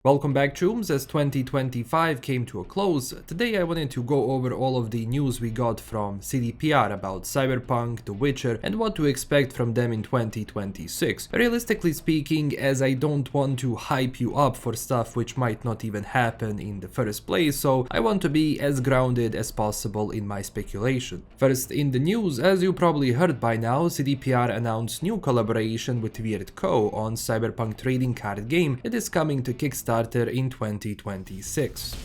Welcome back, Chooms. As 2025 came to a close, today I wanted to go over all of the news we got from CDPR about Cyberpunk, The Witcher, and what to expect from them in 2026. Realistically speaking, as I don't want to hype you up for stuff which might not even happen in the first place, so I want to be as grounded as possible in my speculation. First in the news, as you probably heard by now, CDPR announced new collaboration with Weird Co. on Cyberpunk trading card game that is coming to Kickstarter in 2026.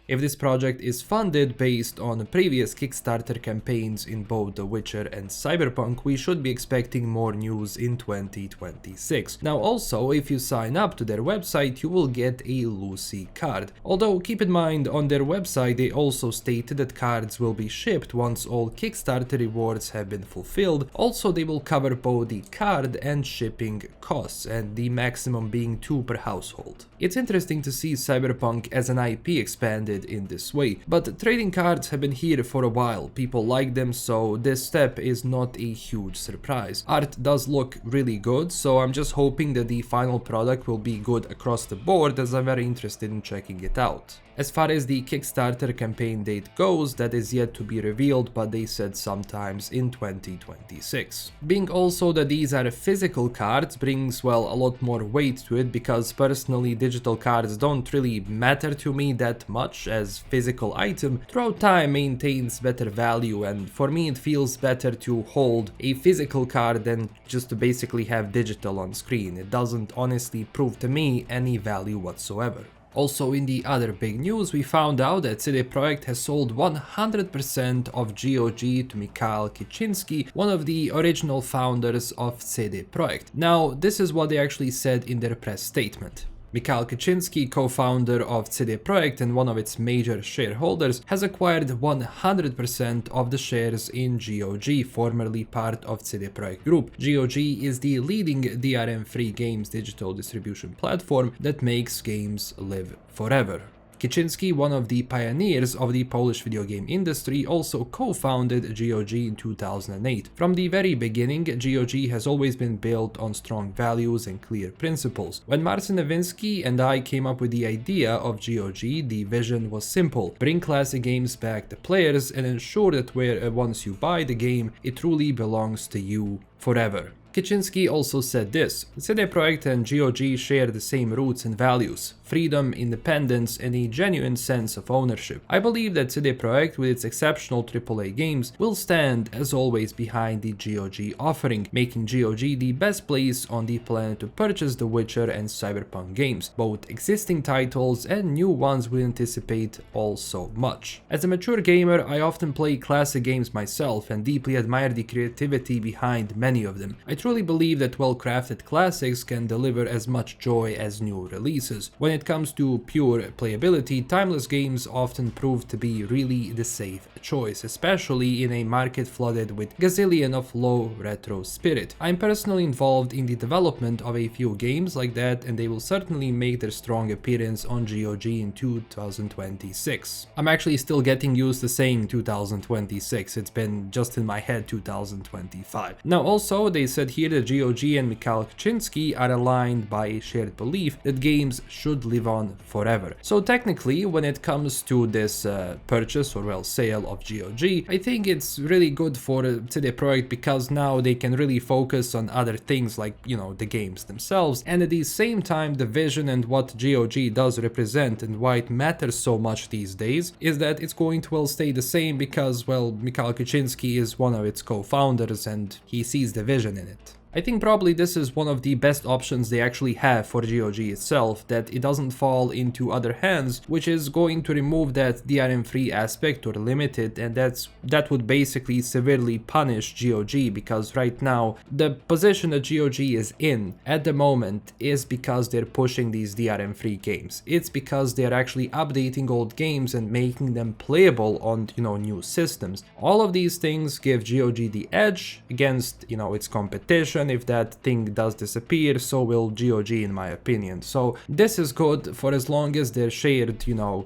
If this project is funded based on previous Kickstarter campaigns in both The Witcher and Cyberpunk, we should be expecting more news in 2026. Now also, if you sign up to their website, you will get a Lucy card. Although keep in mind, on their website they also stated that cards will be shipped once all Kickstarter rewards have been fulfilled. Also, they will cover both the card and shipping costs, and the maximum being 2 per household. It's interesting to see Cyberpunk as an IP expanded in this way, but trading cards have been here for a while, people like them, so this step is not a huge surprise. Art does look really good, so I'm just hoping that the final product will be good across the board, as I'm very interested in checking it out. As far as the Kickstarter campaign date goes, that is yet to be revealed, but they said sometimes in 2026. Being also that these are physical cards brings, well, a lot more weight to it, because personally digital cards don't really matter to me that much, as physical item throughout time maintains better value, and for me it feels better to hold a physical card than just to basically have digital on screen. It doesn't honestly prove to me any value whatsoever. Also, in the other big news, we found out that CD Projekt has sold 100% of GOG to Mikhail Kaczynski, one of the original founders of CD Projekt. Now, this is what they actually said in their press statement. Mikhail Kaczynski, co-founder of CD Projekt and one of its major shareholders, has acquired 100% of the shares in GOG, formerly part of CD Projekt Group. GOG is the leading DRM-free games digital distribution platform that makes games live forever. Kaczynski, one of the pioneers of the Polish video game industry, also co-founded GOG in 2008. From the very beginning, GOG has always been built on strong values and clear principles. When Marcin Nowinski and I came up with the idea of GOG, the vision was simple: bring classic games back to players and ensure that once you buy the game, it truly belongs to you forever. Kaczynski also said this: CD Projekt and GOG share the same roots and values: freedom, independence, and a genuine sense of ownership. I believe that CD Projekt, with its exceptional AAA games, will stand as always behind the GOG offering, making GOG the best place on the planet to purchase The Witcher and Cyberpunk games. Both existing titles and new ones will anticipate all so much. As a mature gamer, I often play classic games myself and deeply admire the creativity behind many of them. I truly believe that well-crafted classics can deliver as much joy as new releases. When it comes to pure playability, timeless games often prove to be really the safe choice, especially in a market flooded with gazillion of low retro spirit. I'm personally involved in the development of a few games like that, and they will certainly make their strong appearance on GOG in 2026. I'm actually still getting used to saying 2026, it's been just in my head 2025. Now also, they said here that GOG and Mikhail Kaczynski are aligned by a shared belief that games should live on forever. So technically, when it comes to this purchase or well sale of GOG, I think it's really good for CD Projekt, because now they can really focus on other things like, you know, the games themselves, and at the same time the vision and what GOG does represent and why it matters so much these days is that it's going to well stay the same, because well, Mikhail Kaczynski is one of its co-founders and he sees the vision in it. I think probably this is one of the best options they actually have for GOG itself, that it doesn't fall into other hands, which is going to remove that DRM-free aspect or limit it, and that would basically severely punish GOG, because right now the position that GOG is in at the moment is because they're pushing these DRM-free games. It's because they're actually updating old games and making them playable on, you know, new systems. All of these things give GOG the edge against, you know, its competition, and if that thing does disappear, so will GOG in my opinion. So this is good for as long as their shared,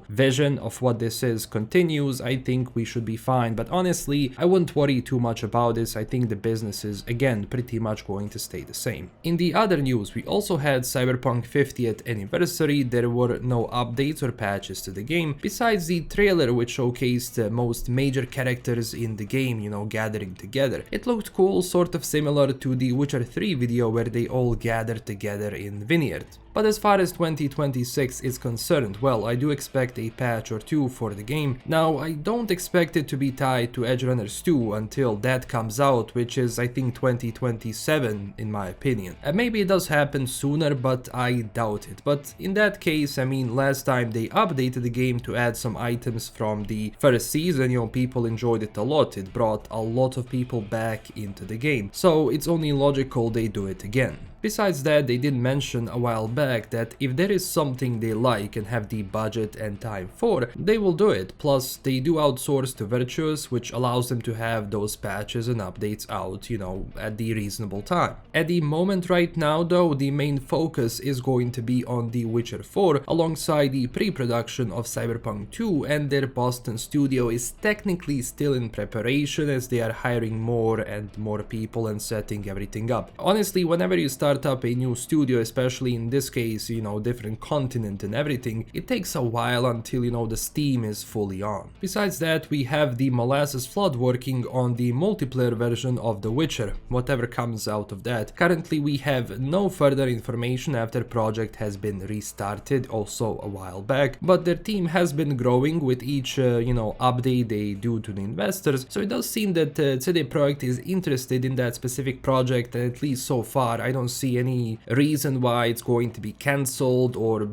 vision of what this is continues. I think we should be fine, but honestly, I wouldn't worry too much about this. I think the business is, again, pretty much going to stay the same. In the other news, we also had Cyberpunk 50th anniversary. There were no updates or patches to the game, besides the trailer which showcased the most major characters in the game, gathering together. It looked cool, sort of similar to the Witcher 3 video where they all gathered together in Vineyard. But as far as 2026 is concerned, well, I do expect a patch or two for the game. Now, I don't expect it to be tied to Edge Runners 2 until that comes out, which is I think 2027 in my opinion. And maybe it does happen sooner, but I doubt it. But in that case, I mean, last time they updated the game to add some items from the first season, people enjoyed it a lot. It brought a lot of people back into the game. So it's only logical they do it again. Besides that, they did mention a while back that if there is something they like and have the budget and time for, they will do it. Plus, they do outsource to Virtuous, which allows them to have those patches and updates out, at the reasonable time. At the moment right now, though, the main focus is going to be on The Witcher 4 alongside the pre-production of Cyberpunk 2, and their Boston studio is technically still in preparation as they are hiring more and more people and setting everything up. Honestly, whenever you start up a new studio, especially in this case, different continent and everything, it takes a while until, the steam is fully on. Besides that, we have the Molasses Flood working on the multiplayer version of The Witcher, whatever comes out of that. Currently, we have no further information after project has been restarted, also a while back, but their team has been growing with each, update they do to the investors, so it does seem that CD Projekt is interested in that specific project, and at least so far, I don't see any reason why it's going to be cancelled or,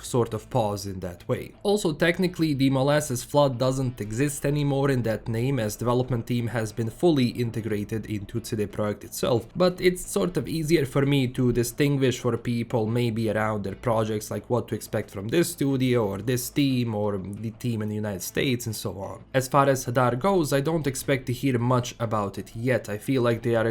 sort of paused in that way. Also, technically, the Molasses Flood doesn't exist anymore in that name, as development team has been fully integrated into CD Projekt itself, but it's sort of easier for me to distinguish for people maybe around their projects, like what to expect from this studio or this team or the team in the United States and so on. As far as Hadar goes, I don't expect to hear much about it yet. I feel like they are,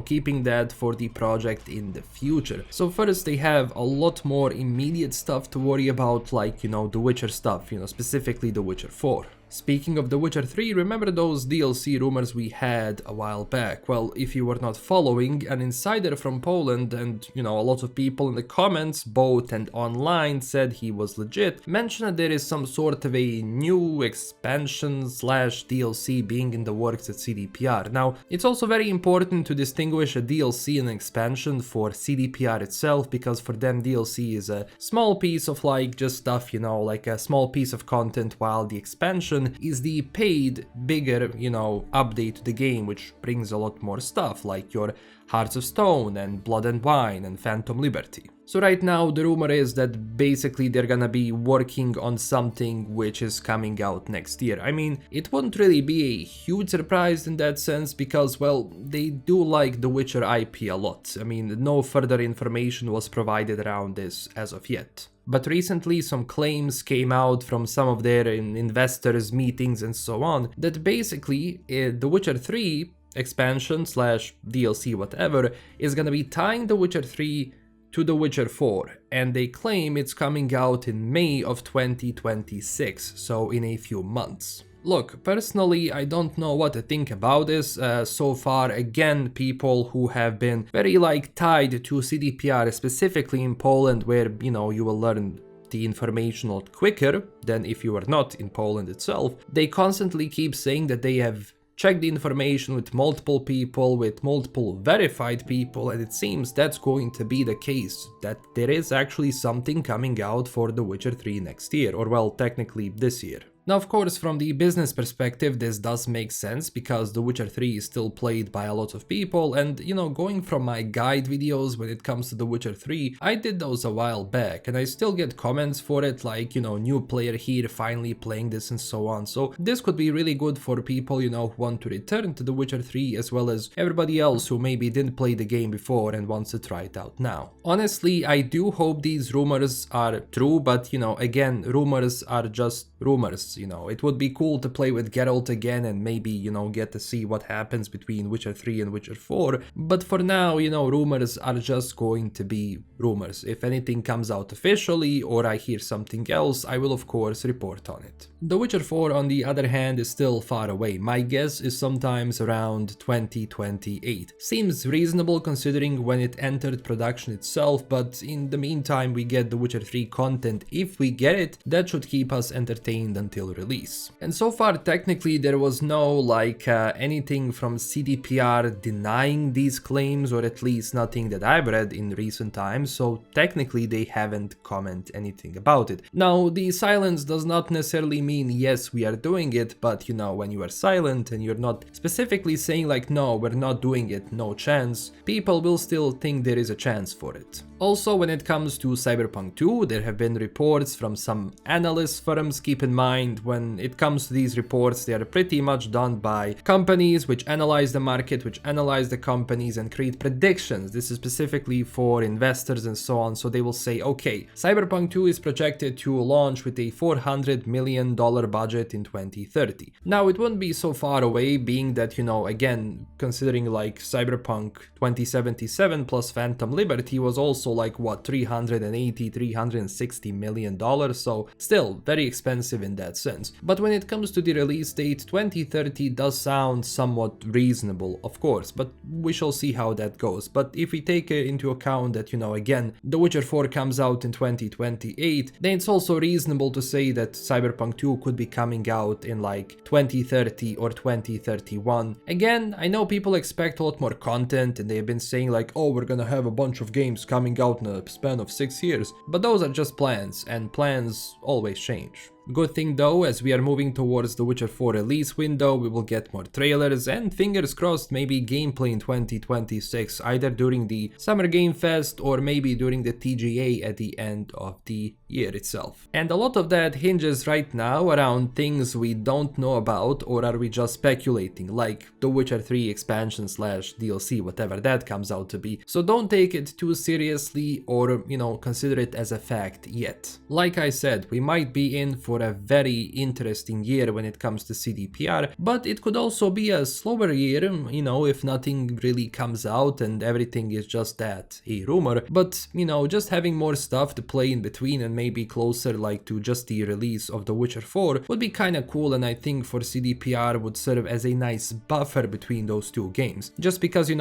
keeping that for the project in the future. So first, they have a lot more immediate stuff to worry about, like, The Witcher stuff, specifically The Witcher 4. Speaking of The Witcher 3, remember those DLC rumors we had a while back? Well, if you were not following, an insider from Poland and, a lot of people in the comments, both and online, said he was legit, mentioned that there is some sort of a new expansion slash DLC being in the works at CDPR. Now, it's also very important to distinguish a DLC and an expansion for CDPR itself, because for them DLC is a small piece of just stuff, like a small piece of content, while the expansion is the paid, bigger, update to the game, which brings a lot more stuff, like your Hearts of Stone and Blood and Wine and Phantom Liberty. So right now the rumor is that basically they're gonna be working on something which is coming out next year. I mean, it wouldn't really be a huge surprise in that sense because, well, they do like the Witcher IP a lot. I mean, no further information was provided around this as of yet. But recently some claims came out from some of their investors, meetings and so on, that basically The Witcher 3 expansion slash DLC whatever is gonna be tying The Witcher 3 to The Witcher 4, and they claim it's coming out in May of 2026, so in a few months. Look, personally, I don't know what to think about this. So far, again, people who have been very tied to CDPR, specifically in Poland, where, you will learn the information a lot quicker than if you are not in Poland itself, they constantly keep saying that they have checked the information with multiple people, with multiple verified people, and it seems that's going to be the case, that there is actually something coming out for The Witcher 3 next year, or well, technically this year. Now, of course, from the business perspective, this does make sense because The Witcher 3 is still played by a lot of people, and, going from my guide videos when it comes to The Witcher 3, I did those a while back, and I still get comments for it, like, new player here finally playing this and so on. So this could be really good for people, who want to return to The Witcher 3, as well as everybody else who maybe didn't play the game before and wants to try it out now. Honestly, I do hope these rumors are true, but, again, rumors are just rumors, it would be cool to play with Geralt again and maybe, get to see what happens between Witcher 3 and Witcher 4, but for now, rumors are just going to be rumors. If anything comes out officially or I hear something else, I will of course report on it. The Witcher 4 on the other hand is still far away. My guess is sometimes around 2028. Seems reasonable considering when it entered production itself, but in the meantime we get the Witcher 3 content. If we get it, that should keep us entertained until release. And so far technically there was no anything from CDPR denying these claims, or at least nothing that I've read in recent times, so technically they haven't commented anything about it. Now the silence does not necessarily mean yes we are doing it, but when you are silent and you're not specifically saying like no we're not doing it, no chance, people will still think there is a chance for it. Also, when it comes to Cyberpunk 2, there have been reports from some analyst firms. Keep in mind, when it comes to these reports, they are pretty much done by companies which analyze the market, which analyze the companies and create predictions. This is specifically for investors and so on. So they will say, okay, Cyberpunk 2 is projected to launch with a $400 million budget in 2030. Now, it wouldn't be so far away, being that, again, considering like Cyberpunk 2077 plus Phantom Liberty was also like what, $360 million, so still very expensive in that sense. But when it comes to the release date, 2030 does sound somewhat reasonable, of course, but we shall see how that goes. But if we take into account that, again, The Witcher 4 comes out in 2028, then it's also reasonable to say that Cyberpunk 2 could be coming out in like 2030 or 2031. Again, I know people expect a lot more content and they've been saying like, oh, we're gonna have a bunch of games coming out in a span of 6 years, but those are just plans, and plans always change. Good thing though, as we are moving towards the Witcher 4 release window, we will get more trailers and fingers crossed maybe gameplay in 2026, either during the Summer Game Fest or maybe during the TGA at the end of the year itself. And a lot of that hinges right now around things we don't know about, or are we just speculating, like the Witcher 3 expansion / DLC, whatever that comes out to be. So don't take it too seriously or, consider it as a fact yet. Like I said, we might be in for a very interesting year when it comes to CDPR, but it could also be a slower year, if nothing really comes out and everything is just that, a rumor. But, just having more stuff to play in between and maybe closer like to just the release of The Witcher 4 would be kinda cool, and I think for CDPR would serve as a nice buffer between those two games. Just because,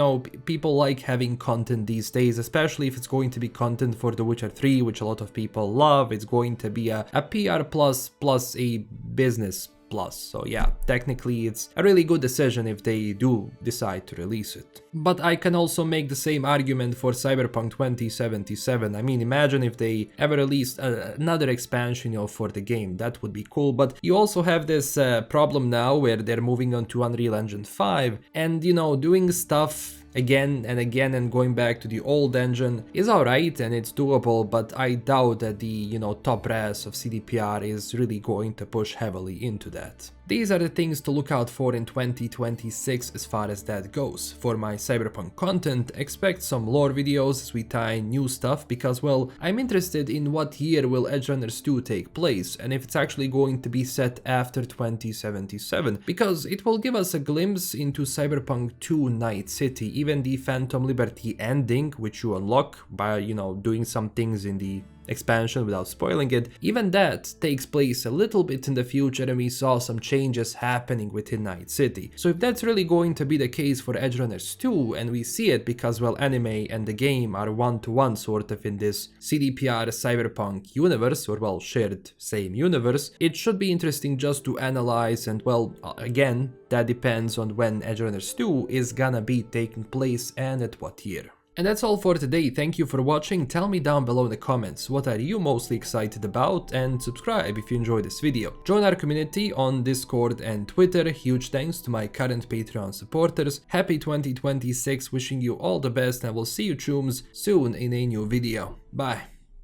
people like having content these days, especially if it's going to be content for The Witcher 3, which a lot of people love. It's going to be a PR plus a business plus. So yeah, technically it's a really good decision if they do decide to release it. But I can also make the same argument for Cyberpunk 2077. I mean, imagine if they ever released another expansion, for the game. That would be cool. But you also have this problem now where they're moving on to Unreal Engine 5 and, doing stuff again and again and going back to the old engine is alright and it's doable, but I doubt that the, top brass of CDPR is really going to push heavily into that. These are the things to look out for in 2026 as far as that goes. For my Cyberpunk content, expect some lore videos as we tie in new stuff because, well, I'm interested in what year will Edge Runners 2 take place and if it's actually going to be set after 2077, because it will give us a glimpse into Cyberpunk 2 Night City. Even the Phantom Liberty ending, which you unlock by, doing some things in the expansion without spoiling it, even that takes place a little bit in the future and we saw some changes happening within Night City. So if that's really going to be the case for Edge Runners 2, and we see it because, well, anime and the game are one-to-one sort of in this CDPR Cyberpunk universe, or well, shared same universe, it should be interesting just to analyze, and well, again, that depends on when Edge Runners 2 is gonna be taking place and at what year. And that's all for today. Thank you for watching. Tell me down below in the comments what are you mostly excited about, and subscribe if you enjoyed this video. Join our community on Discord and Twitter. Huge thanks to my current Patreon supporters. Happy 2026, wishing you all the best, and I will see you chooms soon in a new video. Bye.